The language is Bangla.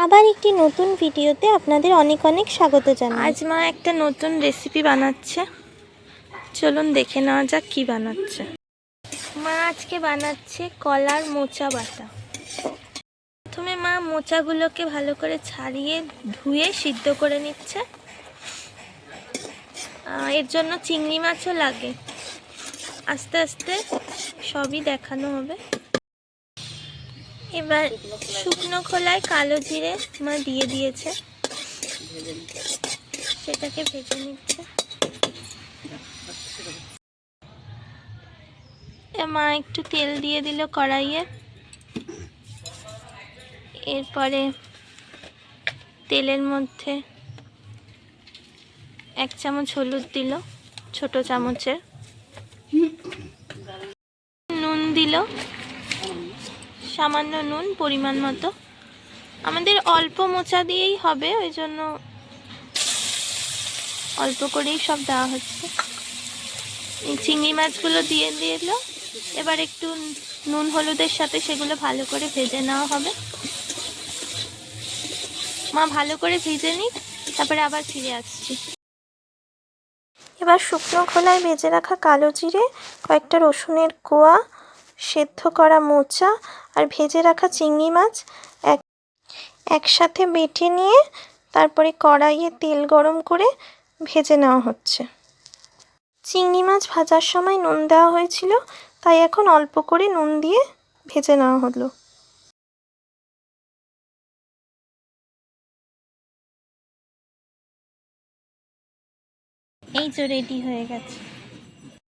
আবার একটি নতুন ভিডিওতে আপনাদের অনেক অনেক স্বাগত জানাই। আজ মা একটা নতুন রেসিপি বানাচ্ছে, চলুন দেখে নেওয়া যাক কি বানাচ্ছে। মা আজকে বানাচ্ছে কলার মোচা বাটা। প্রথমে মা মোচাগুলোকে ভালো করে ছাড়িয়ে ধুয়ে সিদ্ধ করে নিচ্ছে। এর জন্য চিংড়ি মাছও লাগে, আস্তে আস্তে সবই দেখানো হবে। এবার শুকনো খোলায় কালো জিরে মা দিয়ে দিয়েছে, সেটাকে ভেজে নিচ্ছে। মা একটু তেল দিয়ে দিল কড়াইয়ে, এরপরে তেলের মধ্যে 1 চামচ হলুদ দিল, ছোট চামচের। নুন দিল, সামান্য নুন পরিমাণ মতো। আমাদের অল্প মোচা দিয়েই হবে, ওই জন্য অল্প করেই সব দেওয়া হচ্ছে। এই চিংড়ি মাছগুলো দিয়ে দিল। এবার একটু নুন হলুদের সাথে সেগুলো ভালো করে ভেজে নেওয়া হবে। মা ভালো করে ভেজে নিক, তারপরে আবার ফিরে আসছি। এবার শুকনো খোলায় ভেজে রাখা কালো জিরে, কয়েকটা রসুনের কোয়া, সেদ্ধ করা মোচা আর ভেজে রাখা চিংড়ি মাছ একসাথে বেটে নিয়ে তারপরে কড়াইয়ে তেল গরম করে ভেজে নেওয়া হচ্ছে। চিংড়ি মাছ ভাজার সময় নুন দেওয়া হয়েছিল, তাই এখন অল্প করে নুন দিয়ে ভেজে নেওয়া হলো। এই তো রেডি হয়ে গেছে।